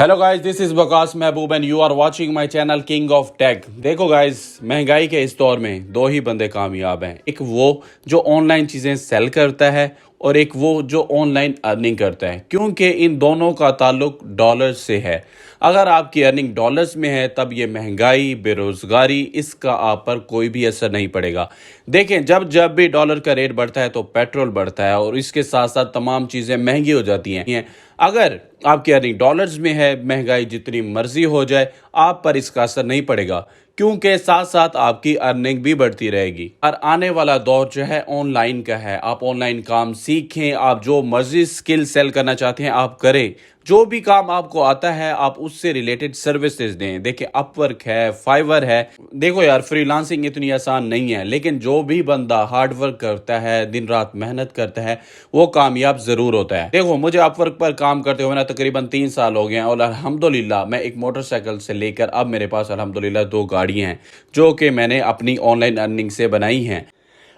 Hello guys, this is Waqas Mehboob and you are watching my channel king of tech. देखो guys, महंगाई के इस दौर में दो ही बंदे कामयाब हैं। एक वो जो ऑनलाइन चीज़ें सेल करता है और एक वो जो ऑनलाइन अर्निंग करता है, क्योंकि इन दोनों का ताल्लुक डॉलर से है। अगर आपकी अर्निंग डॉलर्स में है तब ये महंगाई, बेरोज़गारी, इसका आप पर कोई भी असर नहीं पड़ेगा। देखें, जब जब भी डॉलर का रेट बढ़ता है तो पेट्रोल बढ़ता है और इसके साथ साथ तमाम चीज़ें महंगी हो जाती हैं। अगर आपकी अर्निंग डॉलर्स में है, महंगाई जितनी मर्जी हो जाए, आप पर इसका असर नहीं पड़ेगा, क्योंकि साथ साथ आपकी अर्निंग भी बढ़ती रहेगी। और आने वाला दौर जो है ऑनलाइन का है। आप ऑनलाइन काम सीखें, आप जो मर्जी स्किल सेल करना चाहते हैं आप करें। जो भी काम आपको आता है आप उससे रिलेटेड सर्विसेज दें। देखिए, अपवर्क है, फाइवर है। देखो यार, फ्रीलांसिंग इतनी आसान नहीं है, लेकिन जो भी बंदा हार्ड वर्क करता है, दिन रात मेहनत करता है, वो कामयाब ज़रूर होता है। देखो, मुझे अपवर्क पर काम करते हुए ना तकरीबन 3 साल हो गए हैं और अल्हम्दुलिल्लाह मैं एक मोटरसाइकिल से लेकर अब मेरे पास अल्हम्दुलिल्लाह 2 गाड़ियाँ हैं, जो कि मैंने अपनी ऑनलाइन अर्निंग से बनाई हैं।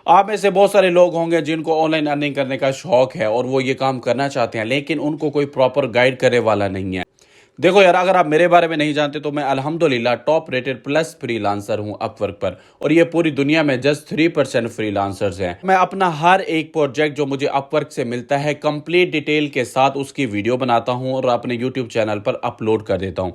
आप में से बहुत सारे लोग होंगे जिनको ऑनलाइन अर्निंग करने का शौक है और वो ये काम करना चाहते हैं, लेकिन उनको कोई प्रॉपर गाइड करने वाला नहीं है। देखो यार, अगर आप मेरे बारे में नहीं जानते तो मैं अल्हम्दुलिल्लाह टॉप रेटेड प्लस फ्रीलांसर हूं अपवर्क पर, और ये पूरी दुनिया में जस्ट 3% फ्रीलांसर्स हैं। मैं अपना हर एक प्रोजेक्ट जो मुझे अपवर्क से मिलता है कंप्लीट डिटेल के साथ उसकी वीडियो बनाता हूं और अपने यूट्यूब चैनल पर अपलोड कर देता हूं।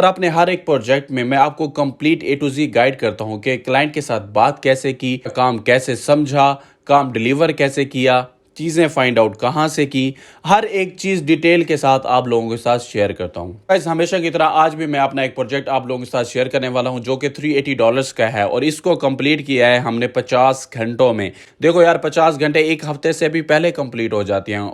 अपने हर एक प्रोजेक्ट में मैं आपको complete A to Z guide करता हूं कि क्लाइंट के साथ बात कैसे की, काम कैसे समझा, काम डिलीवर कैसे किया, चीज़ें फाइंड आउट कहाँ से की, हर एक चीज़ डिटेल के साथ आप लोगों के साथ शेयर करता हूँ। गाइस, हमेशा की तरह आज भी मैं अपना एक प्रोजेक्ट आप लोगों के साथ शेयर करने वाला हूँ, जो कि $380 का है और इसको कंप्लीट किया है हमने 50 घंटों में। देखो यार, 50 घंटे एक हफ्ते से भी पहले कंप्लीट हो जाती हैं।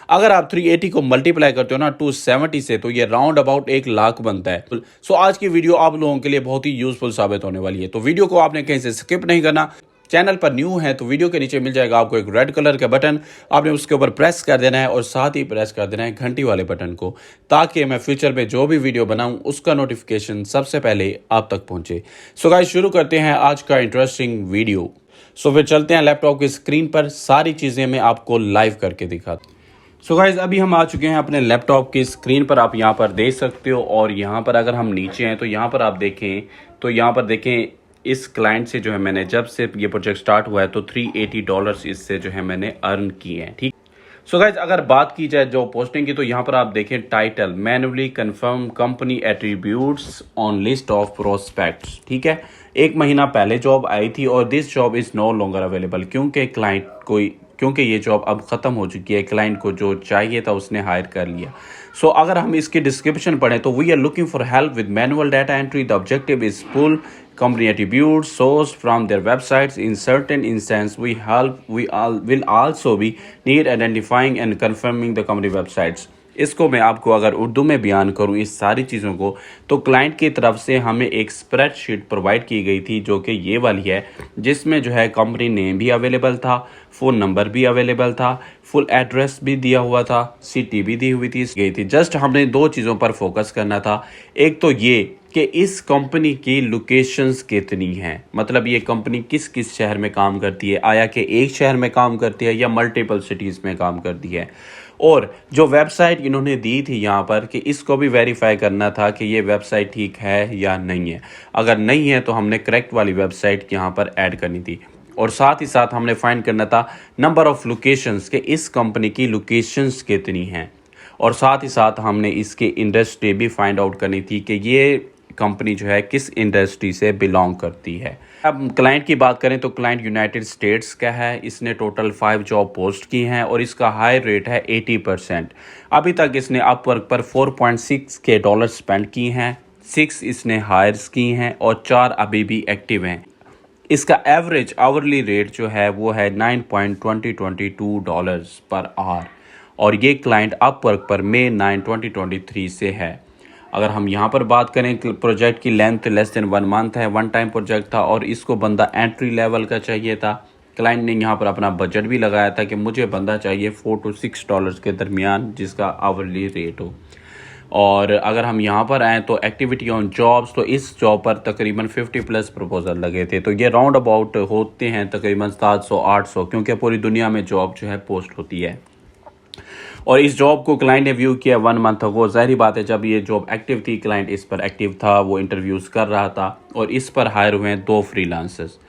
अगर आप 380 को मल्टीप्लाई करते हो ना 270 से, तो ये राउंड अबाउट 1 लाख बनता है। सो आज की वीडियो आप लोगों के लिए बहुत ही यूजफुल साबित होने वाली है, तो वीडियो को आपने कहीं से स्किप नहीं करना। चैनल पर न्यू है तो वीडियो के नीचे मिल जाएगा आपको एक रेड कलर का बटन, आपने उसके ऊपर प्रेस कर देना है और साथ ही प्रेस कर देना है घंटी वाले बटन को, ताकि मैं फ्यूचर में जो भी वीडियो बनाऊं उसका नोटिफिकेशन सबसे पहले आप तक पहुंचे। सो गाइस, शुरू करते हैं आज का इंटरेस्टिंग वीडियो। सो फिर चलते हैं लैपटॉप की स्क्रीन पर, सारी चीज़ें मैं आपको लाइव करके दिखाता हूं। सो गाइज, अभी हम आ चुके हैं अपने लैपटॉप की स्क्रीन पर, आप यहाँ पर देख सकते हो। और यहाँ पर अगर हम नीचे हैं तो यहाँ पर आप देखें, तो यहाँ पर देखें इस क्लाइंट से जो है मैंने, जब से ये प्रोजेक्ट स्टार्ट हुआ है तो $380 इससे जो है मैंने अर्न किए हैं। ठीक। सो गाइज, अगर बात की जाए जो पोस्टिंग की, तो यहाँ पर आप देखें title manually confirm company attributes on list of prospects. ठीक है, 1 महीना पहले जॉब आई थी और this job is no longer available, क्योंकि ये जॉब अब ख़त्म हो चुकी है। क्लाइंट को जो चाहिए था उसने हायर कर लिया। सो अगर हम इसकी डिस्क्रिप्शन पढ़ें तो we are looking for help with manual data entry, the objective is pull company attributes sourced from their websites. In certain instances will also be need identifying and confirming the company websites. इसको मैं आपको अगर उर्दू में बयान करूँ इस सारी चीज़ों को, तो क्लाइंट की तरफ से हमें एक स्प्रेडशीट प्रोवाइड की गई थी, जो कि ये वाली है, जिसमें जो है कंपनी नेम भी अवेलेबल था, फ़ोन नंबर भी अवेलेबल था, फुल एड्रेस भी दिया हुआ था, सिटी भी दी हुई थी। जस्ट हमने 2 चीज़ों पर फोकस करना था। एक तो ये कि इस कंपनी की लोकेशंस कितनी हैं, मतलब ये कंपनी किस किस शहर में काम करती है, आया कि एक शहर में काम करती है या मल्टीपल सिटीज़ में काम करती है। और जो वेबसाइट इन्होंने दी थी यहाँ पर, कि इसको भी वेरीफाई करना था कि ये वेबसाइट ठीक है या नहीं है। अगर नहीं है तो हमने करेक्ट वाली वेबसाइट यहाँ पर ऐड करनी थी। और साथ ही साथ हमने फाइंड करना था नंबर ऑफ़ लोकेशंस, कि इस कंपनी की लोकेशंस कितनी हैं। और साथ ही साथ हमने इसके इंडस्ट्री भी फाइंड आउट करनी थी कि ये कंपनी जो है किस इंडस्ट्री से बिलोंग करती है। अब क्लाइंट की बात करें तो क्लाइंट यूनाइटेड स्टेट्स का है। इसने टोटल 5 जॉब पोस्ट की हैं और इसका हाई रेट है 80%। अभी तक इसने अपवर्क पर $4.6K स्पेंड की हैं, 6 इसने हायर्स की हैं और 4 अभी भी एक्टिव हैं। इसका एवरेज आवरली रेट जो है वो है $9.22 पर आवर, और ये क्लाइंट अपवर्क पर May 9, 2023 से है। अगर हम यहाँ पर बात करें, प्रोजेक्ट की लेंथ लेस देन 1 मंथ है, 1 टाइम प्रोजेक्ट था और इसको बंदा एंट्री लेवल का चाहिए था। क्लाइंट ने यहाँ पर अपना बजट भी लगाया था कि मुझे बंदा चाहिए $4 to $6 के दरमियान, जिसका आवरली रेट हो। और अगर हम यहाँ पर आएँ तो एक्टिविटी ऑन जॉब्स, तो इस जॉब पर तकरीबन 50+ प्रपोजल लगे थे। तो ये राउंड अबाउट होते हैं तकरीबन 700-800, क्योंकि पूरी दुनिया में जॉब जो है पोस्ट होती है। और इस जॉब को क्लाइंट ने व्यू किया 1 मंथ अगो। ज़ाहिर बात है जब ये जॉब एक्टिव थी, क्लाइंट इस पर एक्टिव था, वो इंटरव्यूज़ कर रहा था और इस पर हायर हुए हैं 2 फ्रीलांसर्स।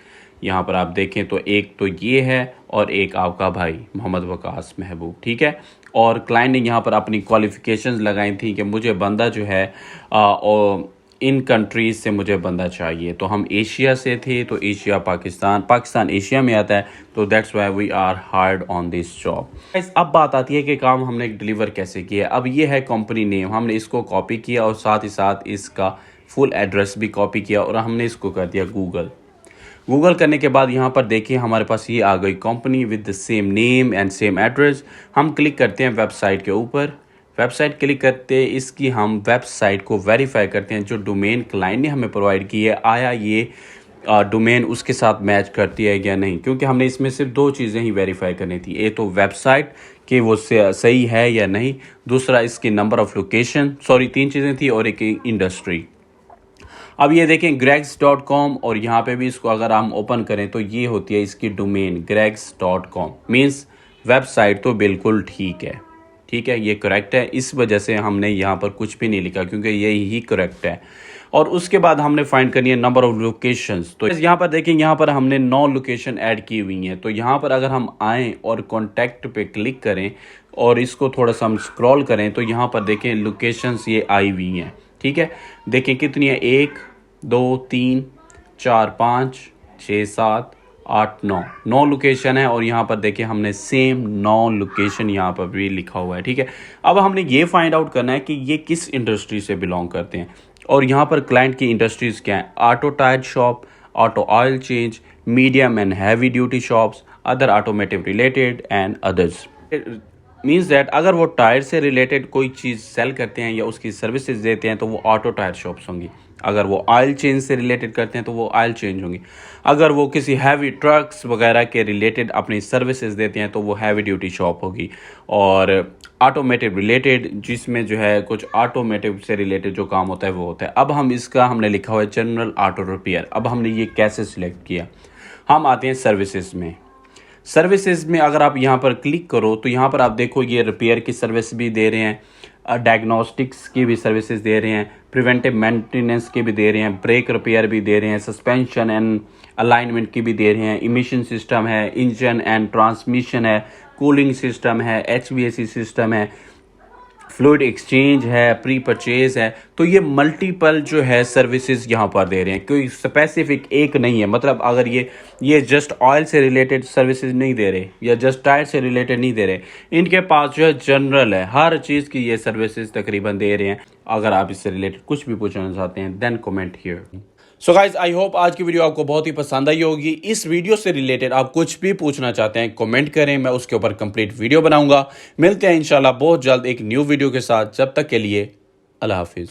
यहाँ पर आप देखें तो एक तो ये है और एक आपका भाई मोहम्मद वकास महबूब, ठीक है। और क्लाइंट ने यहाँ पर अपनी क्वालिफ़िकेशंस लगाई थी कि मुझे बंदा जो है और इन कंट्रीज़ से मुझे बंदा चाहिए। तो हम एशिया से थे, तो एशिया पाकिस्तान एशिया में आता है, तो that's why we are hard on this job. अब बात आती है कि काम हमने डिलीवर कैसे किया। अब ये है कंपनी नेम, हमने इसको कॉपी किया और साथ ही साथ इसका फुल एड्रेस भी कॉपी किया और हमने इसको कर दिया गूगल करने के बाद यहाँ पर देखिए हमारे पास ये आ गई company with the same name and same address. हम क्लिक करते हैं वेबसाइट के ऊपर। वेबसाइट क्लिक करते इसकी हम वेबसाइट को वेरीफाई करते हैं जो डोमेन क्लाइंट ने हमें प्रोवाइड की है, आया ये डोमेन उसके साथ मैच करती है या नहीं, क्योंकि हमने इसमें सिर्फ 2 चीज़ें ही वेरीफाई करनी थी। एक तो वेबसाइट कि वो सही है या नहीं, दूसरा इसकी नंबर ऑफ़ लोकेशन, 3 चीज़ें थी और एक इंडस्ट्री। अब ये देखें gregs.com और यहाँ पे भी इसको अगर हम ओपन करें तो ये होती है इसकी डोमेन gregs.com, मीन्स वेबसाइट तो बिल्कुल ठीक है, ये करेक्ट है। इस वजह से हमने यहाँ पर कुछ भी नहीं लिखा क्योंकि यही ही करेक्ट है। और उसके बाद हमने फाइंड करनी है नंबर ऑफ लोकेशंस। तो यहाँ पर देखें, यहाँ पर हमने 9 लोकेशन ऐड की हुई हैं। तो यहाँ पर अगर हम आएँ और कॉन्टैक्ट पे क्लिक करें और इसको थोड़ा सा हम स्क्रॉल करें तो यहाँ पर देखें लोकेशंस ये आई हुई हैं, ठीक है। देखें कितनी है, 1 2 3 4 5 6 7 8 9 लोकेशन है। और यहाँ पर देखिए हमने सेम 9 लोकेशन यहाँ पर भी लिखा हुआ है, ठीक है। अब हमने ये फाइंड आउट करना है कि ये किस इंडस्ट्री से बिलोंग करते हैं। और यहाँ पर क्लाइंट की इंडस्ट्रीज़ क्या हैं, auto tyre shop, auto oil change, medium and heavy duty shops, other automotive related and others. Means that अगर वो टायर से रिलेटेड कोई चीज़ सेल करते हैं या उसकी सर्विसेज देते हैं तो वो ऑटो टायर शॉप्स होंगी। अगर वो ऑयल चेंज से रिलेटेड करते हैं तो वो ऑयल चेंज होंगी। अगर वो किसी हैवी ट्रक्स वगैरह के रिलेटेड अपनी सर्विसेज देते हैं तो वो हैवी ड्यूटी शॉप होगी। और ऑटोमेटिव रिलेटेड जिसमें जो है कुछ ऑटोमेटिव से रिलेटेड जो काम होता है वो होता है। अब हमने लिखा हुआ है जनरल ऑटो रिपेयर। अब हमने ये कैसे सिलेक्ट किया, हम आते हैं सर्विसेज में। सर्विसेज में अगर आप यहाँ पर क्लिक करो तो यहाँ पर आप देखो ये रिपेयर की सर्विस भी दे रहे हैं, डायग्नोस्टिक्स की भी सर्विसेज दे रहे हैं, प्रिवेंटिव मेंटेनेंस के भी दे रहे हैं, ब्रेक रिपेयर भी दे रहे हैं, सस्पेंशन एंड अलाइनमेंट की भी दे रहे हैं, इमिशन सिस्टम है, इंजन एंड ट्रांसमिशन है, कूलिंग सिस्टम है, HVAC सिस्टम है, फ्लूइड एक्सचेंज है, प्री परचेज है। तो ये मल्टीपल जो है सर्विसेज यहाँ पर दे रहे हैं, कोई स्पेसिफिक एक नहीं है। मतलब अगर ये जस्ट ऑयल से रिलेटेड सर्विसेज नहीं दे रहे या जस्ट टायर से रिलेटेड नहीं दे रहे, इनके पास जो है जनरल है, हर चीज़ की ये सर्विसेज तकरीबन दे रहे हैं। अगर आप इससे रिलेटेड कुछ भी पूछना चाहते हैं then comment here. So guys I hope आज की वीडियो आपको बहुत ही पसंद आई होगी। इस वीडियो से रिलेटेड आप कुछ भी पूछना चाहते हैं कमेंट करें, मैं उसके ऊपर कंप्लीट वीडियो बनाऊंगा। मिलते हैं इंशाल्लाह बहुत जल्द एक न्यू वीडियो के साथ। जब तक के लिए अल्लाह हाफिज़।